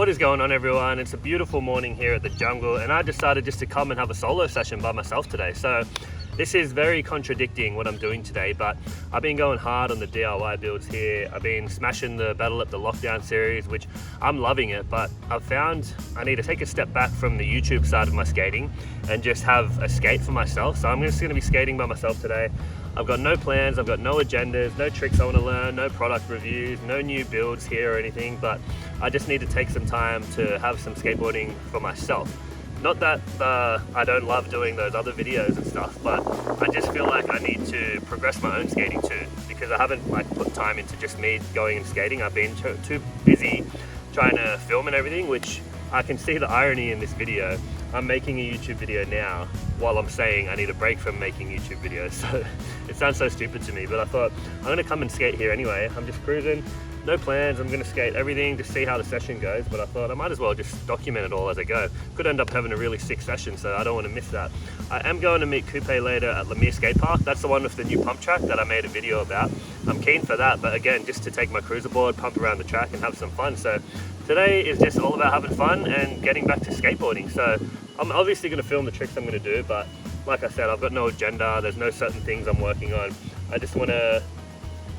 What is going on, everyone? It's a beautiful morning here at the jungle, and I decided just to come and have a solo session by myself today. So this is very contradicting what I'm doing today, but I've been going hard on the DIY builds here. I've been smashing the Battle Up the Lockdown series, which I'm loving it, but I've found I need to take a step back from the YouTube side of my skating and just have a skate for myself. So I'm just gonna be skating by myself today. I've got no plans, I've got no agendas, no tricks I want to learn, no product reviews, no new builds here or anything, but I just need to take some time to have some skateboarding for myself. Not that I don't love doing those other videos and stuff, but I just feel like I need to progress my own skating too, because I haven't put time into just me going and skating. I've been too busy trying to film and everything, which I can see the irony in this video. I'm making a YouTube video now while I'm saying I need a break from making YouTube videos. So it sounds so stupid to me, but I thought I'm gonna come and skate here anyway. I'm just cruising, no plans. I'm gonna skate everything, just see how the session goes. But I thought I might as well just document it all as I go. Could end up having a really sick session, so I don't want to miss that. I am going to meet Kupe later at Lemire Skate Park. That's the one with the new pump track that I made a video about. I'm keen for that, but again, just to take my cruiser board, pump around the track and have some fun. So today is just all about having fun and getting back to skateboarding. So I'm obviously going to film the tricks I'm going to do, but like I said, I've got no agenda. There's no certain things I'm working on. I just want to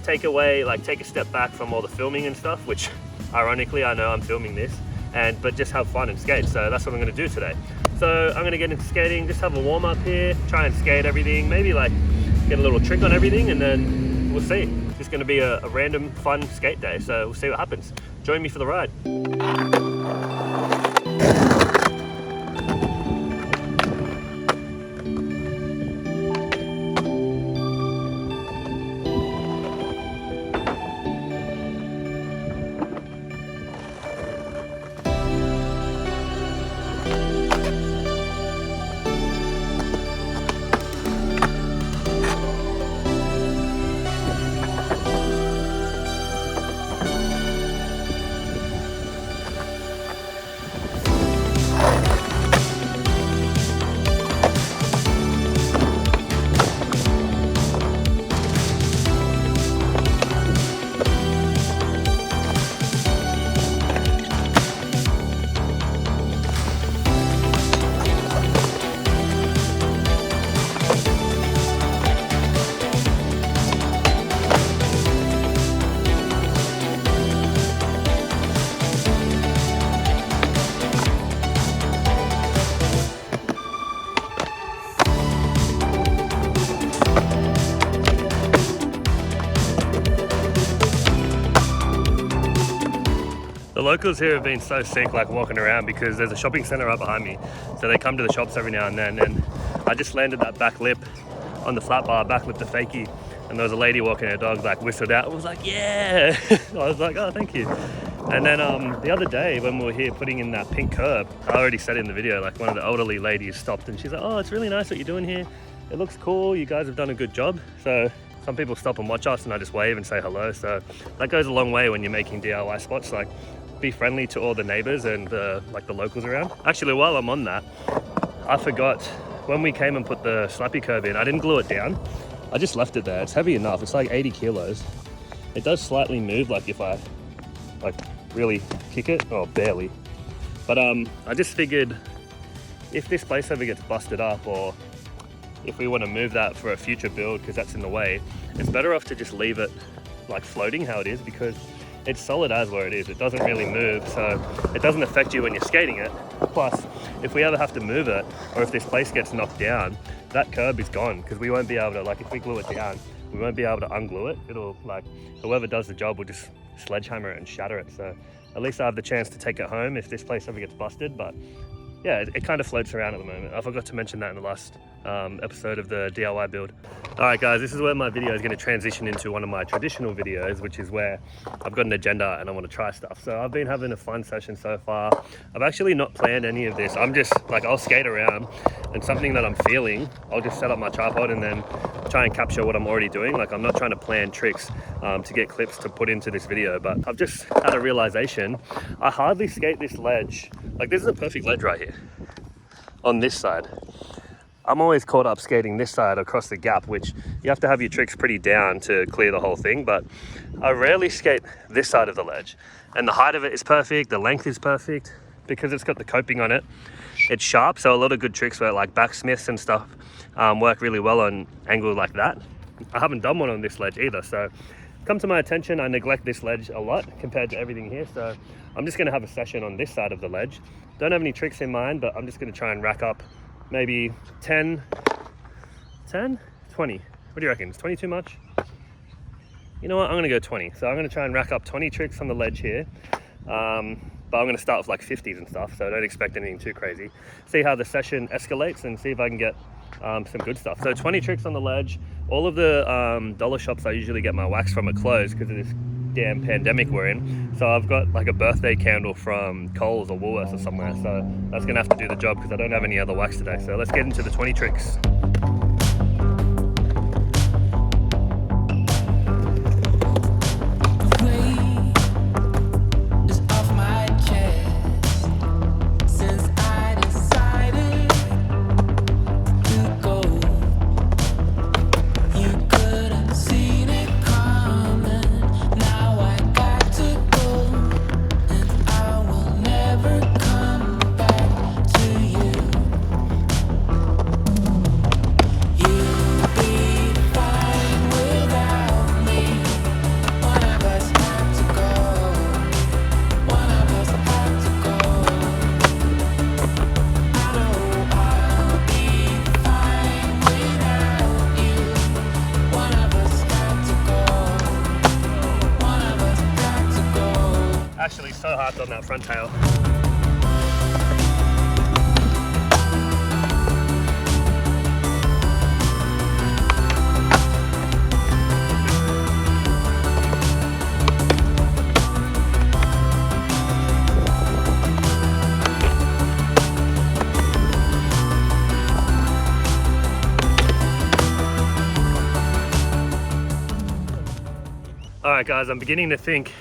take a step back from all the filming and stuff, which ironically I know I'm filming this, but just have fun and skate. So that's what I'm going to do today. So I'm going to get into skating, just have a warm up here, try and skate everything, maybe get a little trick on everything, and then we'll see. It's just going to be a random fun skate day, so we'll see what happens. Join me for the ride. The locals here have been so sick walking around, because there's a shopping centre right behind me, so they come to the shops every now and then, and I just landed that back lip on the flat bar, back lip to fakie, and there was a lady walking her dog, whistled out. I was like, yeah. I was like, oh, thank you. And then the other day when we were here putting in that pink curb, I already said in the video, one of the elderly ladies stopped and she's like, oh, it's really nice what you're doing here. It looks cool. You guys have done a good job. So some people stop and watch us and I just wave and say hello. So that goes a long way when you're making DIY spots. Be friendly to all the neighbors and the locals around. Actually, while I'm on that, I forgot when we came and put the slappy curb in, I didn't glue it down. I just left it there. It's heavy enough. It's 80 kilos. It does slightly move if I really kick it, or barely. But I just figured if this place ever gets busted up, or if we want to move that for a future build because that's in the way, it's better off to just leave it floating how it is, because it's solid as where it is. It doesn't really move, so it doesn't affect you when you're skating it. Plus, if we ever have to move it, or if this place gets knocked down, that curb is gone, because we won't be able to, if we glue it down, we won't be able to unglue it. It'll, whoever does the job will just sledgehammer it and shatter it. So at least I have the chance to take it home if this place ever gets busted. But yeah, it kind of floats around at the moment. I forgot to mention that in the last episode of the DIY build. All right, guys, this is where my video is going to transition into one of my traditional videos, which is where I've got an agenda and I want to try stuff. So I've been having a fun session so far. I've actually not planned any of this. I'm just I'll skate around, and something that I'm feeling, I'll just set up my tripod and then try and capture what I'm already doing. I'm not trying to plan tricks to get clips to put into this video, but I've just had a realization. I hardly skate this ledge. This is a perfect ledge right here on this side. I'm always caught up skating this side across the gap, which you have to have your tricks pretty down to clear the whole thing, but I rarely skate this side of the ledge. And the height of it is perfect, the length is perfect, because it's got the coping on it. It's sharp, so a lot of good tricks where like backsmiths and stuff work really well on angle like that. I haven't done one on this ledge either, so come to my attention, I neglect this ledge a lot compared to everything here, so I'm just gonna have a session on this side of the ledge. Don't have any tricks in mind, but I'm just gonna try and rack up maybe 10, 20. What do you reckon? Is 20 too much? You know what, I'm gonna go 20. So I'm gonna try and rack up 20 tricks on the ledge here. But I'm gonna start with like 50s and stuff, so don't expect anything too crazy. See how the session escalates and see if I can get some good stuff. So 20 tricks on the ledge. All of the dollar shops I usually get my wax from are closed because of this damn pandemic we're in. So I've got like a birthday candle from Coles or Woolworths or somewhere. So that's gonna have to do the job because I don't have any other wax today. So let's get into the 20 tricks. Actually so hard on that front tail. All right guys, I'm beginning to think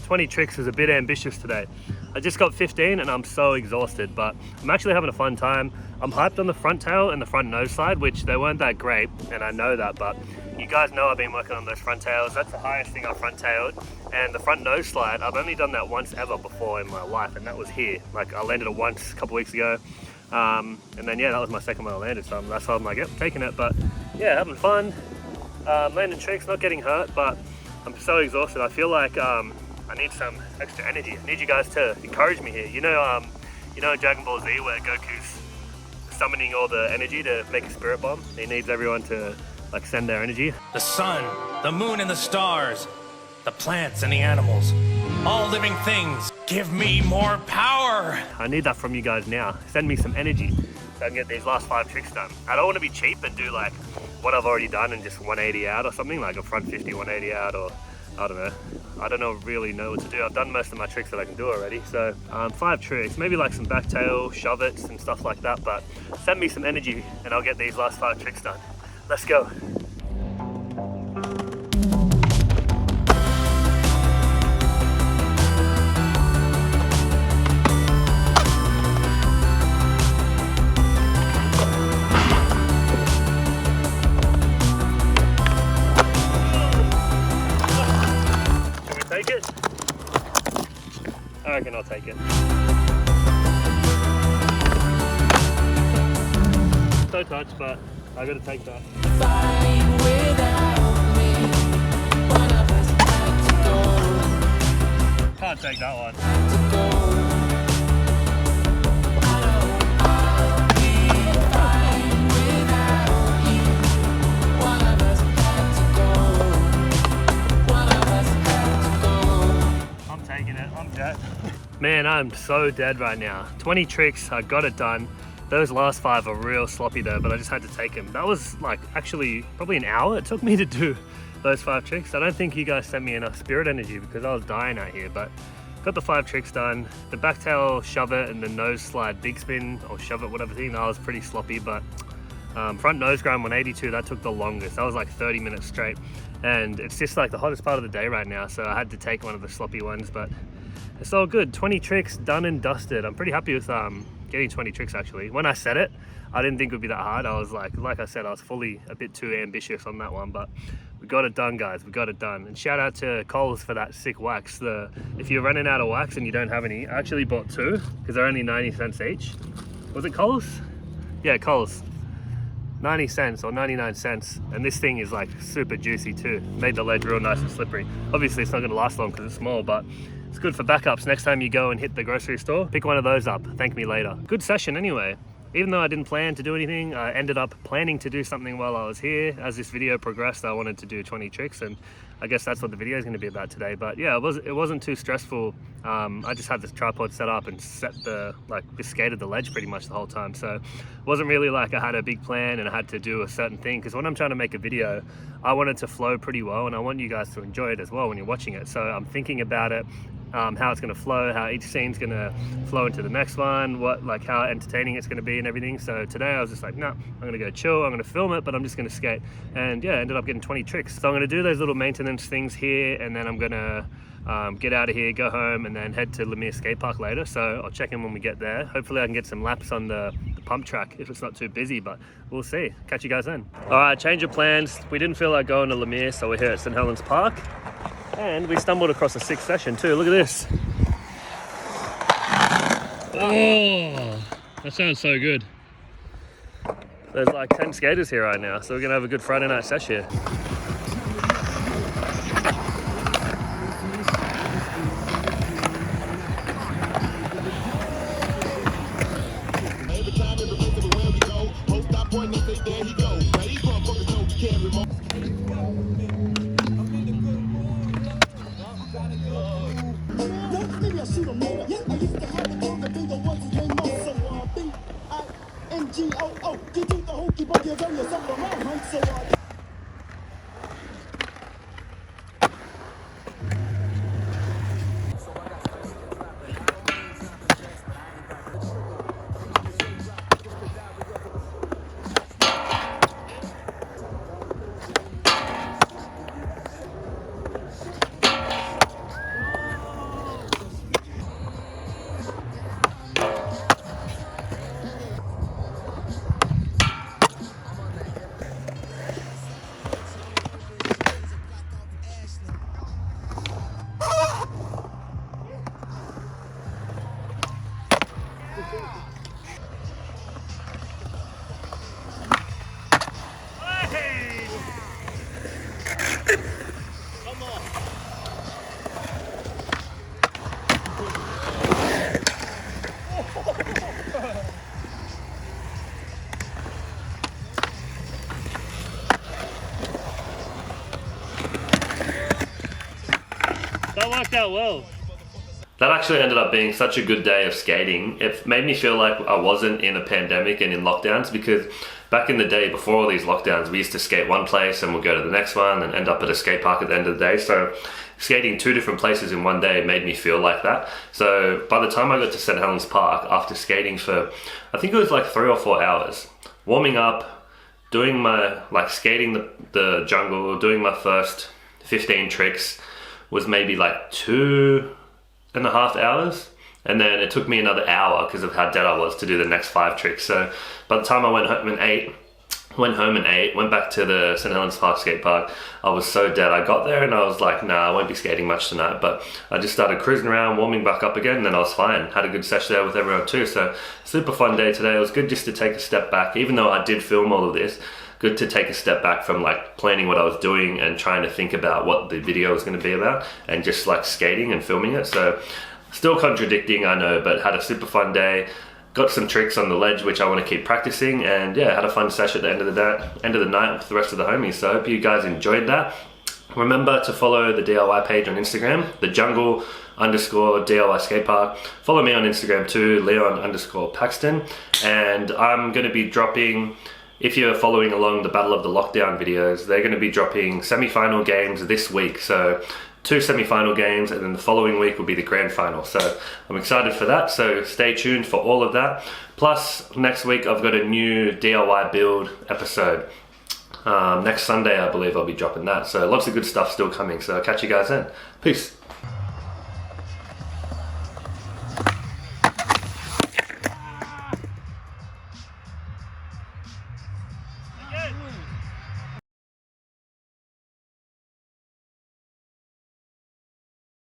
20 tricks is a bit ambitious today. I just got 15 and I'm so exhausted, but I'm actually having a fun time. I'm hyped on the front tail and the front nose slide, which they weren't that great, and I know that, but you guys know I've been working on those front tails. That's the highest thing I've front tailed. And the front nose slide, I've only done that once ever before in my life, and that was here. Like I landed it once a couple weeks ago. And then yeah, that was my second one I landed, so that's why I'm like, yep, taking it. But yeah, having fun, landing tricks, not getting hurt, but I'm so exhausted. I feel like I need some extra energy. I need you guys to encourage me here. You know in Dragon Ball Z where Goku's summoning all the energy to make a spirit bomb? He needs everyone to like send their energy. The sun, the moon and the stars, the plants and the animals, all living things, give me more power. I need that from you guys now. Send me some energy so I can get these last 5 tricks done. I don't want to be cheap and do like what I've already done and just 180 out or something, like a front 50, 180 out, or I don't know. I don't really know what to do. I've done most of my tricks that I can do already. So 5 tricks, maybe like some back tail, shove it's and stuff like that, but send me some energy and I'll get these last 5 tricks done. Let's go. Take it? I reckon I'll take it. So touch, but I gotta take that. Can't take that one. I'm dead. Man, I'm so dead right now. 20 tricks, I got it done. Those last 5 are real sloppy though, but I just had to take them. That was like actually probably an hour it took me to do those 5 tricks. I don't think you guys sent me enough spirit energy because I was dying out here, but got the 5 tricks done. The back tail shove it and the nose slide big spin or shove it, whatever thing, that was pretty sloppy, but front nose grind 182, that took the longest. That was like 30 minutes straight. And it's just like the hottest part of the day right now, so I had to take one of the sloppy ones, but it's all good. 20 tricks done and dusted. I'm pretty happy with getting 20 tricks actually. When I said it, I didn't think it would be that hard. I was like I said, I was fully a bit too ambitious on that one, but we got it done, guys. We got it done. And shout out to Coles for that sick wax. If you're running out of wax and you don't have any, I actually bought 2 because they're only 90 cents each. Was it Coles? Yeah, Coles. 90 cents or 99 cents, and this thing is like super juicy too. Made the ledge real nice and slippery. Obviously it's not going to last long because it's small, but it's good for backups. Next time you go and hit the grocery store, pick one of those up. Thank me later. Good session anyway. Even though I didn't plan to do anything, I ended up planning to do something while I was here. As this video progressed, I wanted to do 20 tricks, and I guess that's what the video is going to be about today. But yeah, it wasn't too stressful. I just had this tripod set up and just skated the ledge pretty much the whole time. So it wasn't really like I had a big plan and I had to do a certain thing, because when I'm trying to make a video, I want it to flow pretty well, and I want you guys to enjoy it as well when you're watching it. So I'm thinking about it, how it's going to flow, how each scene's going to flow into the next one, how entertaining it's going to be and everything. So today I was just like, no, I'm going to go chill, I'm going to film it, but I'm just going to skate. And yeah, I ended up getting 20 tricks. So I'm going to do those little maintenance things here, and then I'm going to get out of here, go home, and then head to Lemire Skate Park later. So I'll check in when we get there. Hopefully I can get some laps on the pump track if it's not too busy, but we'll see. Catch you guys then. All right, change of plans. We didn't feel like going to Lemire, so we're here at St. Helens Park. And we stumbled across a 6th session too. Look at this. Oh, that sounds so good. There's like 10 skaters here right now, so we're gonna have a good Friday night sesh here. That worked out well. That actually ended up being such a good day of skating. It made me feel like I wasn't in a pandemic and in lockdowns, because back in the day before all these lockdowns, we used to skate one place and we'll go to the next one and end up at a skate park at the end of the day. So skating 2 different places in one day made me feel like that. So by the time I got to St. Helens Park, after skating for, I think it was like 3 or 4 hours, warming up, doing my, skating the jungle, doing my first 15 tricks, was maybe like 2.5 hours, and then it took me another hour because of how dead I was to do the next 5 tricks. So by the time I went home and ate, went back to the St. Helens Park skate park, I was so dead. I got there and I was like, nah, I won't be skating much tonight, but I just started cruising around, warming back up again, and then I was fine. Had a good session there with everyone too. So super fun day today. It was good just to take a step back, even though I did film all of this. Good to take a step back from planning what I was doing and trying to think about what the video was going to be about, and just skating and filming it. So still contradicting, I know, but had a super fun day. Got some tricks on the ledge which I want to keep practicing, and yeah, had a fun session at the end of the night with the rest of the homies. So I hope you guys enjoyed that. Remember to follow the DIY page on Instagram, _DIY skate park. Follow me on Instagram too, Leon_Paxton. And I'm going to be dropping, if you're following along the Battle of the Lockdown videos, they're going to be dropping semi-final games this week. So 2 semi-final games, and then the following week will be the grand final. So I'm excited for that, so stay tuned for all of that. Plus next week I've got a new DIY build episode. Next Sunday I believe I'll be dropping that. So lots of good stuff still coming, so I'll catch you guys then. Peace.